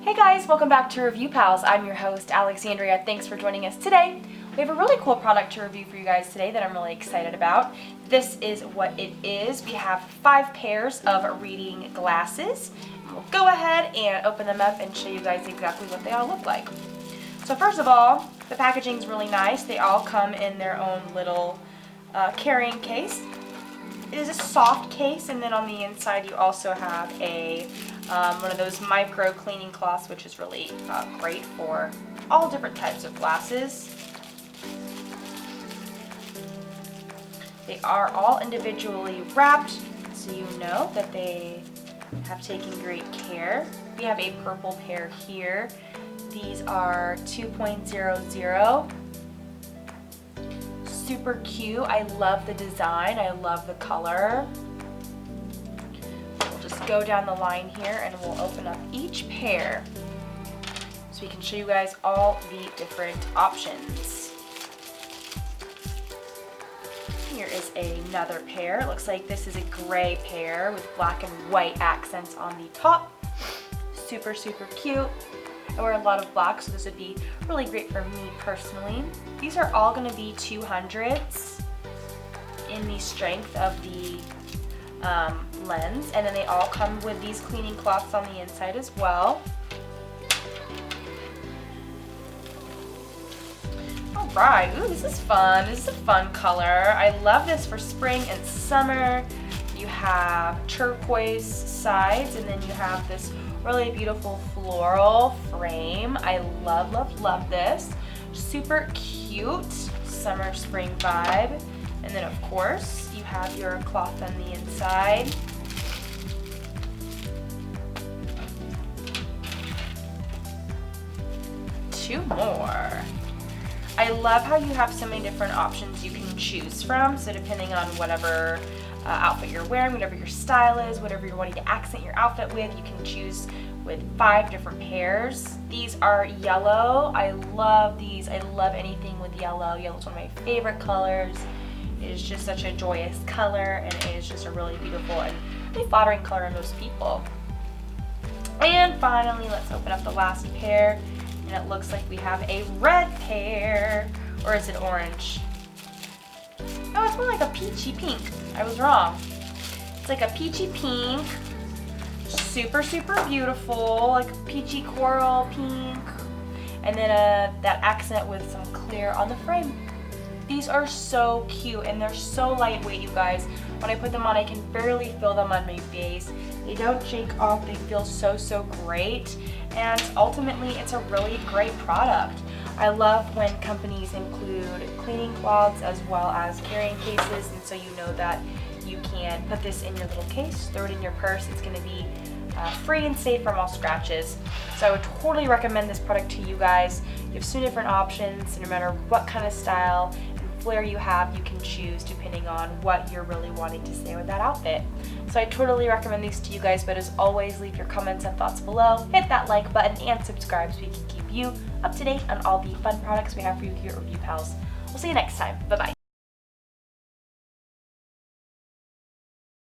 Hey guys, welcome back to Review Pals. I'm your host, Alexandria. Thanks for joining us today. We have a really cool product to review for you guys today that I'm really excited about. This is what it is. We have 5 pairs of reading glasses. We'll go ahead and open them up and show you guys exactly what they all look like. So first of all, the packaging is really nice. They all come in their own little carrying case. It is a soft case, and then on the inside you also have a one of those micro cleaning cloths, which is really great for all different types of glasses. They are all individually wrapped, so you know that they have taken great care. We have a purple pair here. These are 2.00. Super cute. I love the design. I love the color. We'll just go down the line here and we'll open up each pair so we can show you guys all the different options. Here is another pair. It looks like this is a gray pair with black and white accents on the top. Super, super cute. I wear a lot of black, so this would be really great for me personally. These are all going to be 200s in the strength of the lens, and then they all come with these cleaning cloths on the inside as well. Alright, ooh, this is fun. This is a fun color. I love this for spring and summer. You have turquoise sides, and then you have this really beautiful floral frame. I love, love, love this. Super cute summer spring vibe. And then of course you have your cloth on the inside. Two more. I love how you have so many different options you can choose from. So depending on whatever outfit you're wearing, whatever your style is, whatever you're wanting to accent your outfit with, you can choose with 5 different pairs. These are yellow. I love these. I love anything with yellow. Yellow is one of my favorite colors. It is just such a joyous color, and it is just a really beautiful and really flattering color on most people. And finally, let's open up the last pair, and it looks like we have a red pair, or is it orange? Oh, it's more like a peachy pink. I was wrong. It's like a peachy pink, super, super beautiful, like peachy coral pink, and then that accent with some clear on the frame. These are so cute, and they're so lightweight, you guys. When I put them on, I can barely feel them on my face. They don't shake off. They feel so, so great, and ultimately, it's a really great product. I love when companies include cleaning cloths as well as carrying cases, and so you know that you can put this in your little case, throw it in your purse. It's going to be free and safe from all scratches. So I would totally recommend this product to you guys. You have so different options, and no matter what kind of style and flair you have, you can choose depending on what you're really wanting to say with that outfit. So I totally recommend these to you guys, but as always, leave your comments and thoughts below, hit that like button, and subscribe so we can keep you up to date on all the fun products we have for you here at Review Pals. We'll see you next time. Bye-bye.